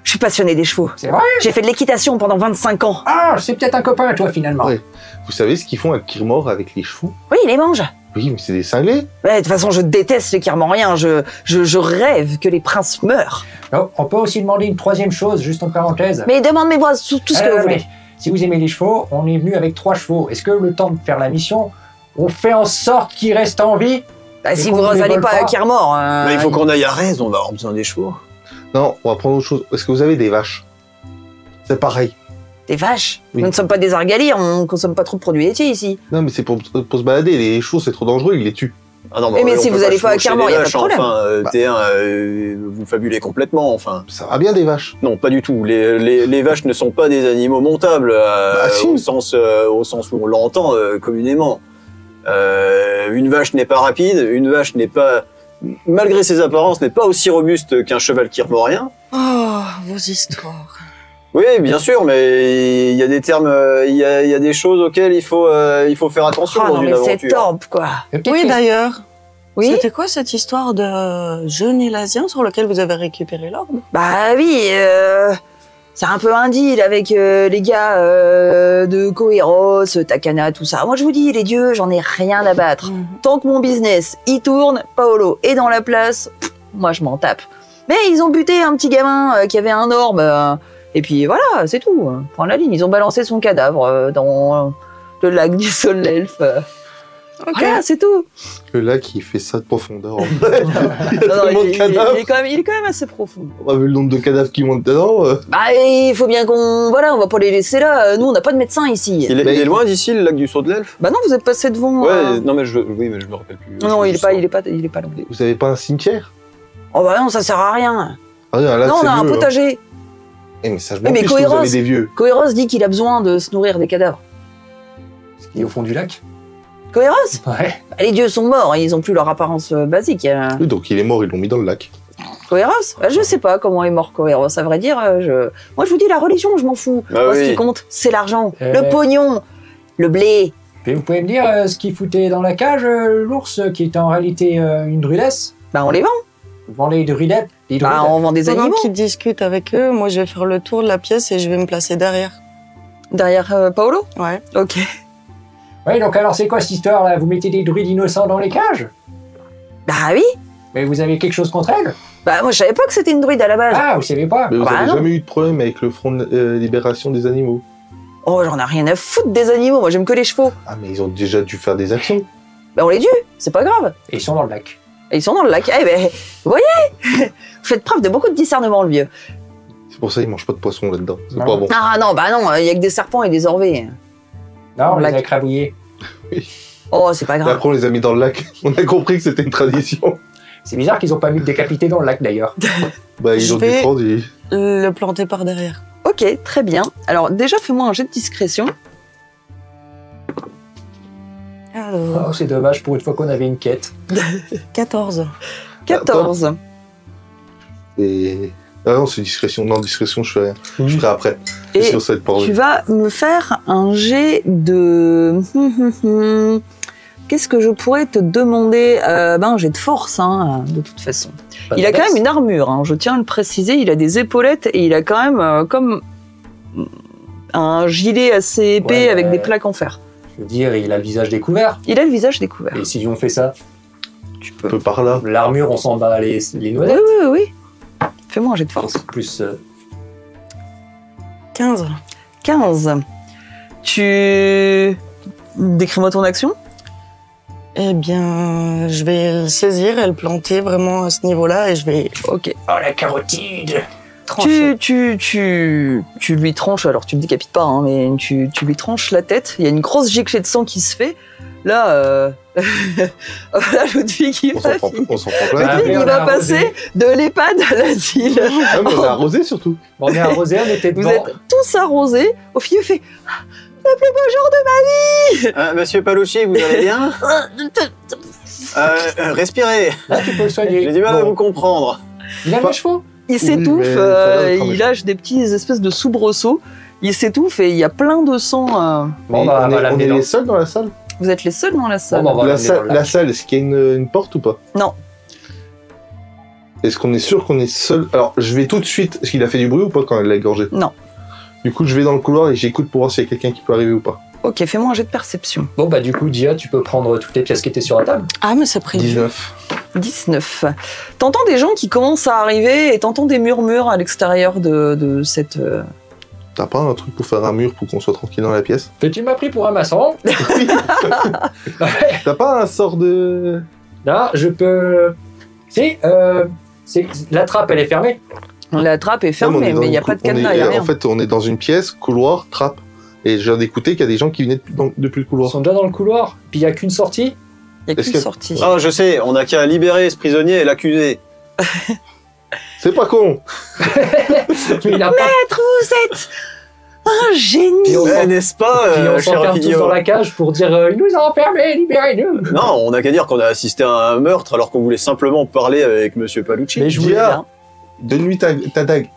Je suis passionné des chevaux. C'est vrai? J'ai fait de l'équitation pendant 25 ans. Ah, c'est peut-être un copain, toi, finalement. Ouais. Vous savez ce qu'ils font à Kirmor avec les chevaux? Oui, il les mange. Oui, mais c'est des cinglés. Ouais, de toute façon, je déteste les Kirmoriens. Je rêve que les princes meurent. Oh, on peut aussi demander une troisième chose, juste en parenthèse. Mais demandez-moi tout ce que vous voulez. Si vous aimez les chevaux, on est venu avec 3 chevaux. Est-ce que le temps de faire la mission, on fait en sorte qu'ils restent en vie? Bah, si qu'on vous ne les n'allez vole pas à pas. Kirmor... Mais il faut qu'on aille à Rez, on va avoir besoin des chevaux. Non, on va prendre autre chose. Est-ce que vous avez des vaches? C'est pareil. Des vaches. Oui. Nous ne sommes pas des argaliers, on ne consomme pas trop de produits laitiers ici. Non, mais c'est pour se balader. Les chevaux, c'est trop dangereux, ils les tuent. Ah non, Mais on si peut vous allez pas à chevaucher Kirmor, les y a pas de vaches, problème. Enfin, Bah. T1, vous fabulez complètement, enfin. Ça va bien des vaches. Non, pas du tout. Les vaches ne sont pas des animaux montables si. au sens où on l'entend communément. Une vache n'est pas rapide, une vache n'est pas malgré ses apparences, n'est pas aussi robuste qu'un cheval kirmorien. Oh, vos histoires. Oui, bien sûr, mais il y a des termes, il y a des choses auxquelles il faut faire attention Ah dans non, une mais c'est aventure. torbe, quoi. Oui, d'ailleurs. Oui. C'était quoi cette histoire de jeune élasien sur lequel vous avez récupéré l'orbe? Bah oui, c'est un peu un deal avec les gars de Coeros, Takana, tout ça. Moi, je vous dis, les dieux, j'en ai rien à battre. Tant que mon business, il tourne, Paolo est dans la place, moi, je m'en tape. Mais ils ont buté un petit gamin qui avait un orbe, et puis voilà, c'est tout. Prends la ligne. Ils ont balancé son cadavre dans le lac du sol l'elfe. Ok. Voilà, c'est tout. Le lac, il fait ça de profondeur. Non, Il y a non, tellement de cadavres. il est quand même assez profond. On a vu le nombre de cadavres qui montent dedans. Bah, il faut bien qu'on... Voilà, on va pas les laisser là. Nous, on n'a pas de médecin ici. Il est loin d'ici, le lac du saut de l'elfe? Bah non, vous êtes passé devant... Ouais, non mais je me rappelle plus. Non, il est pas loin. Vous avez pas un cimetière? Oh bah non, ça sert à rien. Ah, là, Non, on c'est a un mieux, hein. potager. Eh, mais ça, je m'en Mais fiche que vous Coeros- avez des vieux. Coeros dit qu'il a besoin de se nourrir des cadavres. Il est au fond du lac. Coeros? Ouais. Bah, les dieux sont morts, ils ont plus leur apparence basique. Oui, donc il est mort, ils l'ont mis dans le lac. Coeros? Bah, je sais pas comment est mort Coeros, à vrai dire. Moi, je vous dis, la religion, je m'en fous. Bah Moi, ce oui. qui compte, c'est l'argent, Euh. le pognon, le blé. Et vous pouvez me dire ce qu'il foutait dans la cage, l'ours, qui était en réalité une drudesse? Bah, on les vend. Vous vendez les druidettes? Les Bah, druidettes. on vend des Pendant animaux. qu'ils discutent avec eux, moi je vais faire le tour de la pièce et je vais me placer derrière. Derrière Paolo? Ouais. Ok. Oui, donc alors c'est quoi cette histoire là? Vous mettez des druides innocents dans les cages? Bah oui. Mais vous avez quelque chose contre elles? Bah, moi, je savais pas que c'était une druide à la base. Ah, vous savez pas? Mais vous Bah, avez non. jamais eu de problème avec le Front de Libération des Animaux? Oh, j'en ai rien à foutre des animaux. Moi, j'aime que les chevaux. Ah, mais ils ont déjà dû faire des actions. Bah, on les tue. C'est pas grave. Et ils sont dans le lac. Et ils sont dans le lac. Eh ben, vous voyez? Vous faites preuve de beaucoup de discernement, le vieux. C'est pour ça qu'ils mangent pas de poisson là-dedans. C'est Non. pas bon. Ah non, bah non, il y a que des serpents et des orvées. Non, on les lac. a crabouillés. Oh, c'est pas Et grave. après, on les a mis dans le lac. On a compris que c'était une tradition. C'est bizarre qu'ils ont pas mis de décapité dans le lac d'ailleurs. Bah, ils Je ont dû vais- prendre et... Le planter par derrière. Ok, très bien. Alors, déjà, fais-moi un jet de discrétion. Alors, Oh, c'est dommage pour une fois qu'on avait une quête. 14. 14. et... Ah non, c'est discrétion. Non, discrétion, je fais rien. Je ferai après. Et Sinon, ça va être pas tu drôle. vas me faire un jet de... Qu'est-ce que je pourrais te demander? Ben, un jet de force, hein, de toute façon. Il a quand même une armure, hein, je tiens à le préciser. Il a des épaulettes et il a quand même comme un gilet assez épais Ouais, avec ouais. des plaques en fer. Je veux dire, il a le visage découvert. Il a le visage découvert. Et si on fait ça, Un peu par là. l'armure, on s'en bat les Oui, noisettes. oui, oui. Fais-moi un jet de force. Plus 15. 15. Tu... Décris-moi ton action. Eh bien, je vais le saisir et le planter vraiment à ce niveau-là et je vais Ok. oh la carotide. trancher. Tu lui tranches, alors tu le décapites pas, hein, mais tu lui tranches la tête. Il y a une grosse giclée de sang qui se fait. Là, là Ludwig, il On va, s'en prend plein. Ah, Ludwig, mais il on va a passer de l'EHPAD à l'asile. Ah, mais on a arrosé surtout. Bon, on est arrosé, on était Vous devant. êtes tous arrosés. Au fil, il fait le plus beau jour de ma vie. Monsieur Palucci, vous allez bien? Respirez. Là, tu peux le soigner. J'ai du mal à Bon. vous comprendre. Il a Pas- les chevaux. Il Oui, s'étouffe, mais ça va, le il lâche des petits espèces de soubresauts. Il s'étouffe et il y a plein de sang. Bon, Mais bah, on va on l'amener est dans- les seuls dans la salle. Vous êtes les seuls dans la salle. Bon, bah, on va La l'amener dans salle, le la lac. salle, est-ce qu'il y a une porte ou pas? Non. Est-ce qu'on est sûr qu'on est seul? Alors, je vais tout de suite. Est-ce qu'il a fait du bruit ou pas quand il l'a égorgé? Non. Du coup, je vais dans le couloir et j'écoute pour voir s'il y a quelqu'un qui peut arriver ou pas. Ok, fais-moi un jet de perception. Bon, bah, du coup, Dia, tu peux prendre toutes les pièces qui étaient sur la table. Ah, mais c'est pris. 19. 19. T'entends des gens qui commencent à arriver et t'entends des murmures à l'extérieur de cette... T'as pas un truc pour faire un mur pour qu'on soit tranquille dans la pièce? Tu m'as pris pour un maçon. Ouais. T'as pas un sort de... Là, je peux. Si, la trappe, elle est fermée. La trappe est Non, fermée, on est dans mais il n'y a une pas de cou- on cadenas, est- il n'y a rien. En fait, on est dans une pièce, couloir, trappe. Et je viens d'écouter qu'il y a des gens qui venaient depuis le Ils couloir. sont déjà dans le couloir. Puis il n'y a qu'une sortie. Il n'y a est-ce qu'une que- sortie. Ah, je sais, on n'a qu'à libérer ce prisonnier et l'accuser. C'est pas con! Mais il a pas. Maître, vous êtes Un génie. Puis on s'en- N'est-ce pas, Puis on cher s'enferme tous Fidio? dans la cage pour dire ils nous ont enfermés, libérez-nous. Non, on n'a qu'à dire qu'on a assisté à un meurtre alors qu'on voulait simplement parler avec Monsieur Palucci. Mais je voulais Gia, bien. donne-lui ta dague.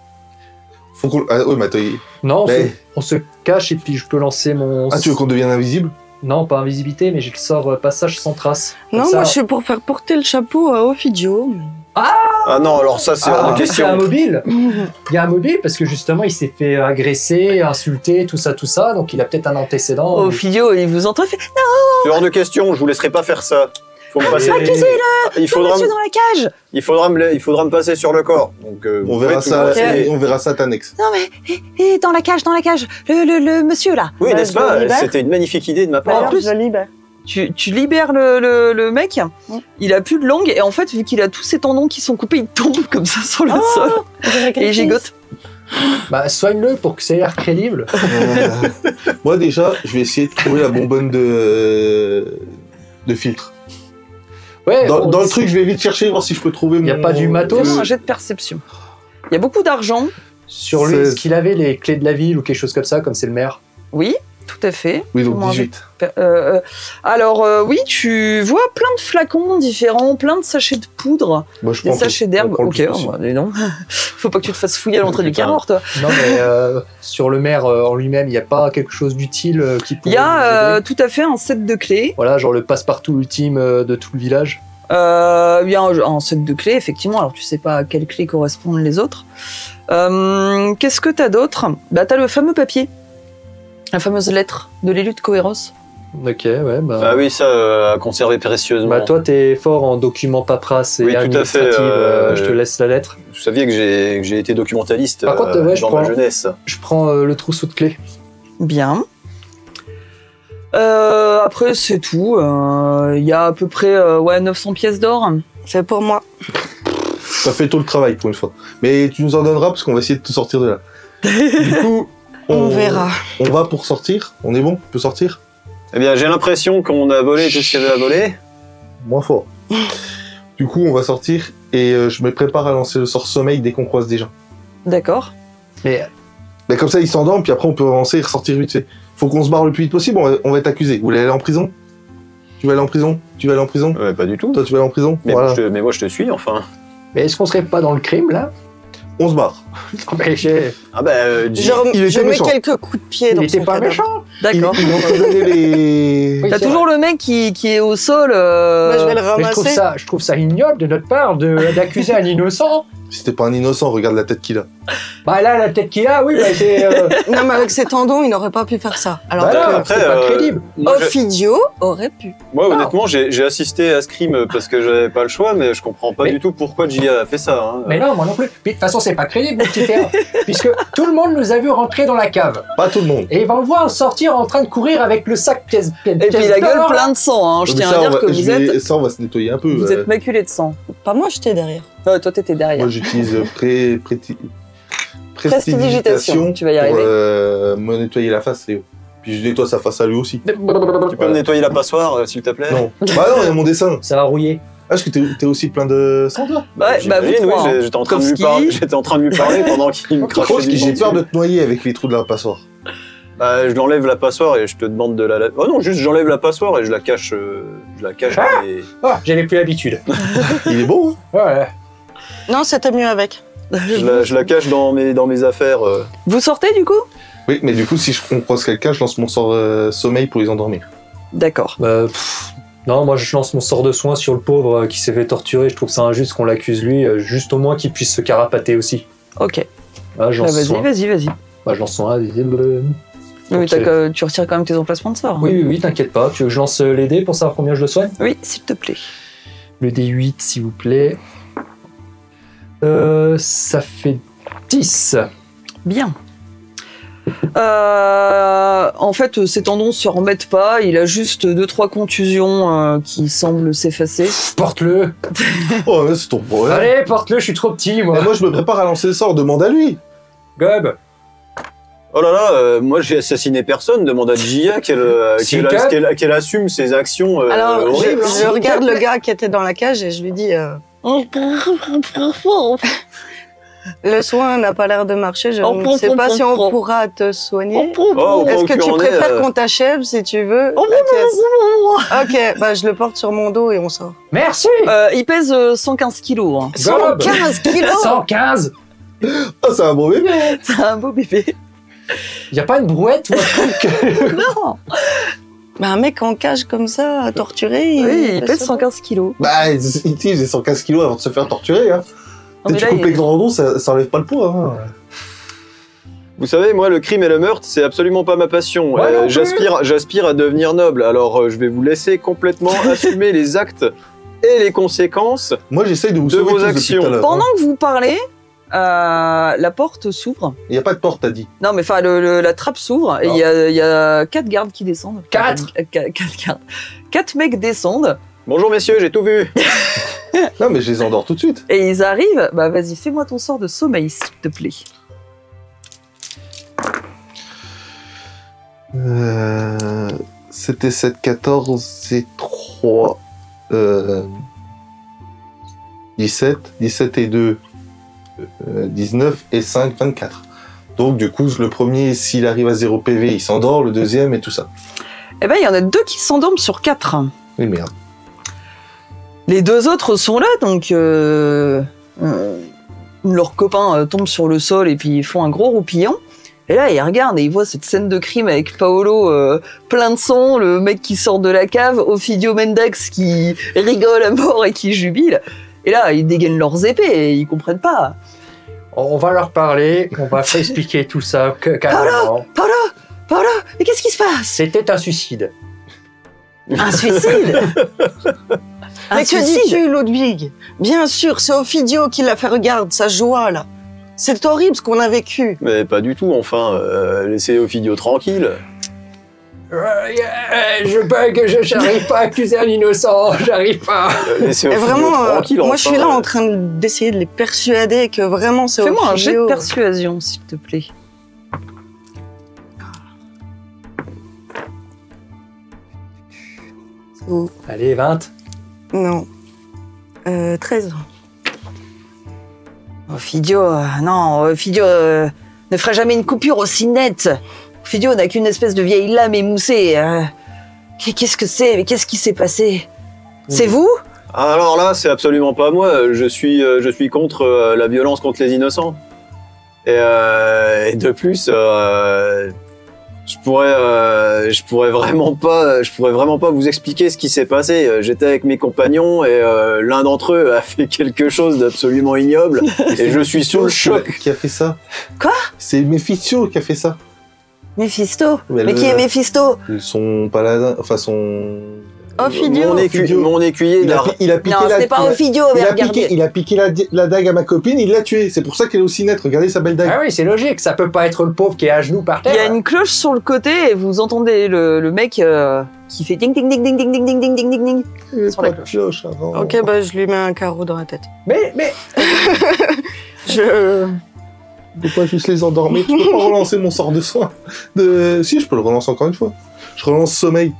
Faut qu'on... Ah, ouais, mais attends. Non, Mais- on se cache et puis je peux lancer mon. Ah, tu veux qu'on devienne invisible? Non, pas invisibilité, mais j'ai le sort passage sans trace. Comme Non, ça- moi je suis pour faire porter le chapeau à Ophidio. Ah non, alors ça c'est hors en de plus, il y a un question. mobile. Il y a un mobile parce que justement, il s'est fait agresser, insulter, tout ça. Donc il a peut-être un antécédent. Oh, Fidio, il vous entend, il fait C'est hors de question, je vous laisserai pas faire ça. Faut me passer. accusez-le. Il faudra, Monsieur dans la cage. il faudra me passer sur le corps. Donc On verra ouais, ça, tout- on verra ça à Tanex. Non mais, dans la cage, le monsieur là. Oui, Bah, n'est-ce je le pas? libère. C'était une magnifique idée de ma En part. plus- je le libère. Tu libères le mec, il a plus de langue, et en fait, vu qu'il a tous ses tendons qui sont coupés, il tombe comme ça sur le sol, et il gigote. Bah, soigne-le pour que ça ait l'air crédible. Moi, déjà, je vais essayer de trouver la bonbonne de filtre. Ouais, Dans, bon, dans le truc, je vais vite chercher, voir si je peux trouver Y a pas du matos Un jet de perception. Il y a beaucoup d'argent, Sur lui, 16. est-ce qu'il avait les clés de la ville ou quelque chose comme ça, comme c'est le maire? oui, tout à fait. Oui, donc Comment 18. Oui, tu vois plein de flacons différents, plein de sachets de poudre, Moi, je des prends sachets le- d'herbe. on prend le Ok, plus possible. bah, dis donc. Faut pas que tu te fasses fouiller à l'entrée du Putain. carreau, toi. Non, mais sur le maire en lui-même, il n'y a pas quelque chose d'utile qui Il pourrait y a nous aider tout à fait un set de clés. Voilà, genre le passe-partout ultime de tout le village. Il y a un set de clés, effectivement. Alors, tu sais pas à quelles clés correspondent les autres. Qu'est-ce que t'as d'autre? Bah, t'as le fameux papier. La fameuse lettre de l'élu de Coeros. Ok, ouais, bah... Ah oui, ça à conserver précieusement. Bah toi, t'es fort en documents paperasse et Oui, tout à administrative. fait, Je te laisse la lettre. Vous saviez que j'ai été documentaliste Par contre, ouais, je dans ma crois. jeunesse. Je prends le trousseau de clés. Bien. Après, c'est tout. Il y a à peu près 900 pièces d'or. C'est pour moi. Ça fait tout le travail pour une fois. Mais tu nous en donneras parce qu'on va essayer de te sortir de là. Du coup, On verra. On va pour sortir. On est bon? On peut sortir? Eh bien, j'ai l'impression qu'on a volé tout ce qu'il y avait à voler. Moins fort. Du coup, on va sortir et je me prépare à lancer le sort sommeil dès qu'on croise des gens. D'accord. Mais Mais comme ça, ils s'endorment, puis après, on peut avancer et ressortir vite fait. Faut qu'on se barre le plus vite possible, on va être accusé. Vous voulez aller en prison? Tu vas aller en prison? Tu vas aller en prison? Ouais, pas du tout. Toi, tu vas aller en prison? Mais, Voilà. moi, je te suis, enfin. est-ce qu'on serait pas dans le crime, là? On se barre. Mais Ah bah, il était Je mets méchant. quelques coups de pied il dans était son pas cadavre. méchant. D'accord. Ils vont te donner les... Oui, T'as c'est toujours le mec qui est au sol. Moi, je vais le Mais ramasser. je trouve ça ignoble de notre part d'accuser un innocent. C'était pas un innocent, regarde la tête qu'il a. Bah là, la tête qu'il a, oui, bah, c'est... Non, mais avec ses tendons, il n'aurait pas pu faire ça. Alors Bah que là, après, c'est pas crédible. moi, Ophidio aurait pu. moi, honnêtement, j'ai assisté à ce crime parce que j'avais pas le choix, mais je comprends pas Mais- du tout pourquoi Gia a fait ça. Hein. Mais non, moi non plus. Puis, de toute façon, c'est pas crédible, mon petit père. Puisque tout le monde nous a vu rentrer dans la cave. Pas tout le monde. Et ils vont le voir sortir en train de courir avec le sac pièce. Et puis la gueule plein de sang. Hein. Je Mais tiens ça, à dire on va- que ça, on va se nettoyer un peu. vous êtes maculé de sang. Pas moi, j'étais derrière. Ouais, toi, t'étais derrière. Moi, j'utilise Prestidigitation, tu vas y arriver. Pour me nettoyer la face, Léo. Puis je nettoie sa face à lui aussi. Tu peux me nettoyer la passoire, s'il te plaît? Non. Bah non, il y a mon dessin. Ça va rouiller. Ah, parce que t'es aussi plein de sang, toi? Ouais, bah vous J'imagine, oui, trois. hein. j'étais en train de lui Kowski. parler. J'étais en train de lui parler pendant qu'il me Par crachait contre, du sang j'ai peur dessus. de te noyer avec les trous de la passoire. Bah, je l'enlève la passoire et je te demande de la. Oh non, juste j'enlève la passoire et je la cache. Dans les- Ah, j'avais plus l'habitude. Il est beau, hein? Ouais. Non, c'était mieux avec. je la cache dans mes affaires. Vous sortez du coup? Oui, mais du coup, si on croise quelqu'un, je lance mon sort sommeil pour les endormir. D'accord. Non, moi je lance mon sort de soin sur le pauvre qui s'est fait torturer. Je trouve ça injuste qu'on l'accuse lui, juste au moins qu'il puisse se carapater aussi. Ok. Ah, je Bah, lance vas-y, soin. vas-y. Bah, je lance soin. Oui, mais Ok. tu retires quand même tes emplacements de sort. hein. Oui, t'inquiète pas. Tu veux que je lance les dés pour savoir combien je le soigne? Oui, s'il te plaît. Le D8, s'il vous plaît. Ça fait 10. Bien. En fait, ses tendons se remettent pas. Il a juste 2-3 contusions qui semblent s'effacer. Porte-le. Oh, ouais, c'est ton problème. Allez, porte-le, je suis trop petit, moi. Et moi, je me prépare à lancer le sort, demande à lui. Gob. Oh là là, moi j'ai assassiné personne. Demande à Gia Si, qu'elle assume ses actions Alors, horribles. je regarde le gars qui était dans la cage et je lui dis Le soin n'a pas l'air de marcher. Je Oh, ne prends, sais prends, pas si on prends. pourra te soigner. Oh, Est-ce que où tu en est, préfères qu'on t'achève si tu veux Oh, la caisse Ok, bah je le porte sur mon dos et on sort. Merci. Il pèse 115 kilos. Hein. Gob. 115 kilos 115. Oh, c'est un bon bébé. C'est un beau bébé. Y a pas une brouette ou un truc? Non. Bah un mec en cage comme ça, à torturer... Oui, il pèse 115 kilos. Bah, il faisait 115 kilos avant de se faire torturer. Hein. Non, mais Tu là, coupes il- les grands dos, ça enlève pas le poids. Hein. Vous savez, moi, le crime et le meurtre, c'est absolument pas ma passion. Ouais, non plus. J'aspire à devenir noble. Alors, je vais vous laisser complètement assumer les actes et les conséquences. Moi, j'essaye de vous De sauver vos tous depuis actions. tout à l'heure, Pendant hein. que vous parlez, la porte s'ouvre. Il n'y a pas de porte, t'as dit. Non, mais enfin, la trappe s'ouvre et Non. il y a 4 gardes qui descendent. 4. 4 gardes. 4 mecs descendent Bonjour, messieurs, j'ai tout vu. Non, mais je les endors tout de suite. et ils arrivent. Bah, vas-y, fais-moi ton sort de sommeil, s'il te plaît. C'était 7, 14 et 3. 17. 17 et 2. 19 et 5, 24. Donc, du coup, le premier, s'il arrive à 0 PV, il s'endort. Le deuxième et tout ça. Eh ben, il y en a 2 qui s'endorment sur 4. Oui, merde. Les 2 autres sont là, donc leurs copains tombent sur le sol et puis ils font un gros roupillon. Et là, ils regardent et ils voient cette scène de crime avec Paolo plein de sang, le mec qui sort de la cave, Ophidio Mendax qui rigole à mort et qui jubile. Et là, ils dégainent leurs épées et ils comprennent pas. On va leur parler, on va expliquer tout ça calmement. Paolo, mais qu'est-ce qui se passe? C'était un suicide. Un suicide? Mais que dis-tu, Ludwig? Bien sûr, c'est Ophidio qui l'a fait. Regarde, sa joie, là. C'est horrible ce qu'on a vécu. Mais pas du tout, enfin. Laissez Ophidio tranquille. Je bug, j'arrive pas à accuser un innocent, j'arrive pas. Laissez Et Ophidio vraiment, tranquille, moi enfin. je suis là en train d'essayer de les persuader que vraiment c'est Fais-moi un jet de Ophidio. persuasion, s'il te plaît. Ou- Allez, 20. Non. 13. Ophidio, non, Ophidio ne fera jamais une coupure aussi nette. Ophidio n'a qu'une espèce de vieille lame émoussée. Qu'est-ce que c'est? Mais qu'est-ce qui s'est passé? C'est vous? Alors là, c'est absolument pas moi. Je suis contre la violence contre les innocents. Et de plus, je pourrais vraiment pas vous expliquer ce qui s'est passé. J'étais avec mes compagnons et l'un d'entre eux a fait quelque chose d'absolument ignoble et je suis sous le choc. Qui a fait ça? Quoi? C'est Mephisto qui a fait ça. Méphisto? Mais Mais le- qui est Méphisto? Son paladin, enfin son... Ophidio. Mon écuyer, Il a piqué Non, ce la... n'est pas Ophidio, mais regardez. il a piqué la dague à ma copine, il l'a tuée. C'est pour ça qu'elle est aussi nette. Regardez sa belle dague. Ah oui, c'est logique, ça peut pas être le pauvre qui est à genoux par Il terre. y a une cloche sur le côté et vous entendez le mec qui fait ding ding ding ding ding ding ding ding ding ding ding. Il y avait sur pas la de cloche avant. Ok, bah je lui mets un carreau dans la tête. Mais, Je... Pourquoi juste les endormir? Je peux pas relancer mon sort de soin. Si, je peux le relancer encore une fois. Je relance sommeil.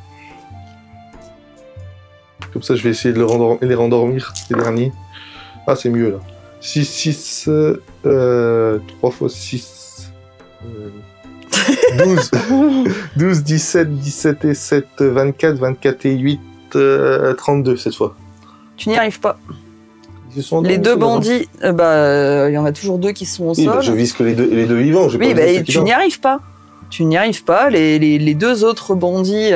Comme ça, je vais essayer de les rendormir, les derniers. Ah, c'est mieux, là. 6, 3 fois 6... 12. 12, 17, 17 et 7, 24, 24 et 8, 32 cette fois. Tu n'y arrives pas. Ils se sont Les endormis, 2 c'est bon. bandits, il y en a toujours 2 qui sont au Oui, sol. bah, je vise que les deux vivants. j'ai Oui, pas visé ceux bah, qui tu dorment. n'y arrives pas. Tu n'y arrives pas. Les 2 autres bandits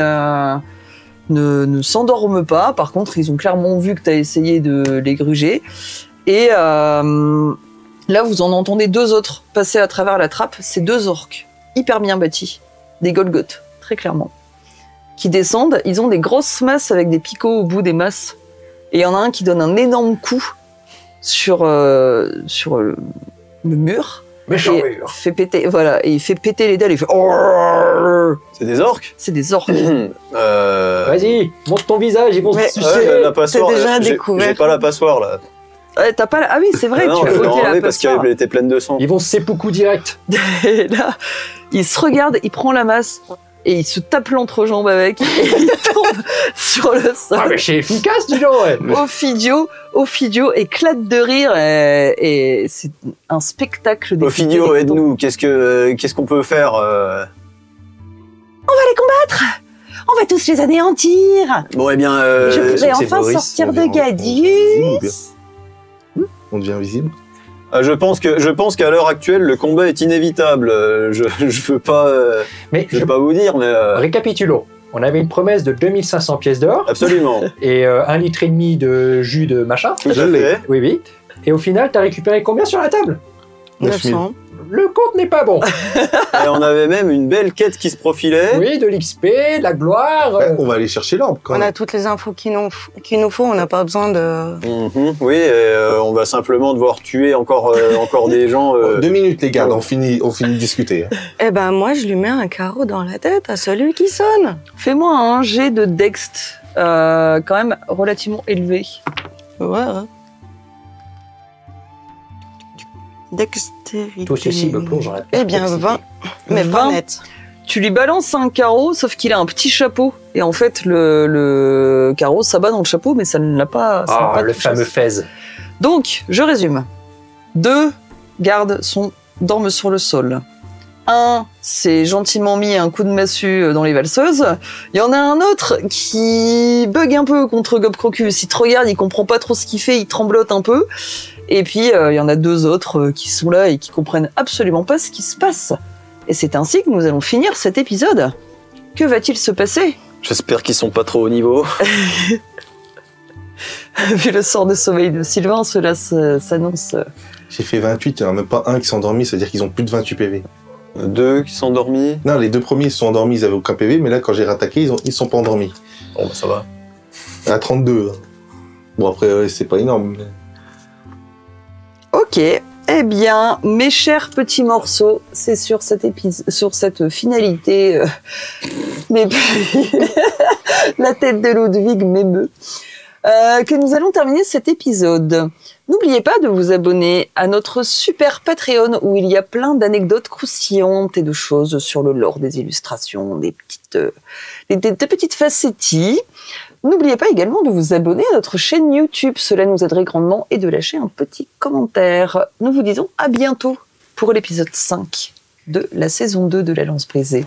ne s'endorment pas. Par contre, ils ont clairement vu que tu as essayé de les gruger. Et là, vous en entendez 2 autres passer à travers la trappe. C'est 2 orques, hyper bien bâtis. Des Golgoths, très clairement. Qui descendent. Ils ont des grosses masses avec des picots au bout des masses. Et il y en a un qui donne un énorme coup sur le mur. méchant Et mur. fait péter, voilà, et il fait péter les dalles, il fait oh C'est des orques. c'est des orques. Vas-y, montre ton visage, ils vont Mais- se sucer. Ouais, la passoire. c'est déjà j'ai- découvert. J'ai pas la passoire là. Ouais, t'as pas la... Ah oui, c'est vrai, Ah non, tu as je l'ai ôté la enlevée parce passoire. qu'elle était pleine de sang. Ils vont se seppuku direct. Et là, il se regarde, il prend la masse. et il se tape l'entrejambe avec, et il tombe sur le sol. Ah, mais c'est efficace, dis donc, ouais. Ophidio éclate de rire et c'est un spectacle. Ophidio, aide-nous. Qu'est-ce qu'on peut faire On va les combattre. On va tous les anéantir. Bon, eh bien, Je pourrais c'est enfin Boris, sortir on de devient Gadius. On devient invisible. je pense qu'à l'heure actuelle, le combat est inévitable. Je veux pas, Mais je veux pas vous dire, mais récapitulons. On avait une promesse de 2500 pièces d'or absolument. et 1,5 litre de jus de machin. Tout à Je l'ai. fait. Oui, oui. Et au final, t'as récupéré combien sur la table? 900. Le compte n'est pas bon. Et on avait même une belle quête qui se profilait. Oui, de l'XP, de la gloire. Ouais, on va aller chercher l'orbe quand On même. a toutes les infos qu'il nous faut, on n'a pas besoin de... Mhm, oui, et, on va simplement devoir tuer encore des gens. 2 minutes, les gars, on finit de discuter. Hein. Eh ben, moi, je lui mets un carreau dans la tête à celui qui sonne. Fais-moi un jet de Dext, quand même relativement élevé. Ouais. Dextérité. Tous ces cibles plongent dans la Eh bien, 20. Mais 20. 20 net. Tu lui balances un carreau, sauf qu'il a un petit chapeau. Et en fait, le carreau s'abat dans le chapeau, mais ça ne l'a pas. ça n'a Ah, pas le touché. fameux fez. Donc, je résume. 2 gardes dorment sur le sol. 1 s'est gentiment mis un coup de massue dans les valseuses. Il y en a un autre qui bug un peu contre Gob Crocus. Il te regarde, il comprend pas trop ce qu'il fait, il tremblote un peu. Et puis, il y en a 2 autres qui sont là et qui comprennent absolument pas ce qui se passe. Et c'est ainsi que nous allons finir cet épisode. Que va-t-il se passer? J'espère qu'ils sont pas trop au niveau. Vu le sort de sommeil de Sylvain, cela s'annonce. J'ai fait 28, il n'y en a même pas un qui s'est endormi, c'est-à-dire qu'ils ont plus de 28 PV. 2 qui sont endormis. Non, les 2 premiers ils se sont endormis, ils avaient aucun PV, mais là quand j'ai rattaqué, ils sont pas endormis. Bon, bah, ça va. À 32. Hein. Bon après, ouais, c'est pas énorme. Mais... Ok, eh bien, mes chers petits morceaux, c'est sur sur cette finalité, mais la tête de Ludwig m'émeut, que nous allons terminer cet épisode. N'oubliez pas de vous abonner à notre super Patreon où il y a plein d'anecdotes croustillantes et de choses sur le lore des illustrations, des petites facettilles. N'oubliez pas également de vous abonner à notre chaîne YouTube, cela nous aiderait grandement, et de lâcher un petit commentaire. Nous vous disons à bientôt pour l'épisode 5 de la saison 2 de La Lance Brisée.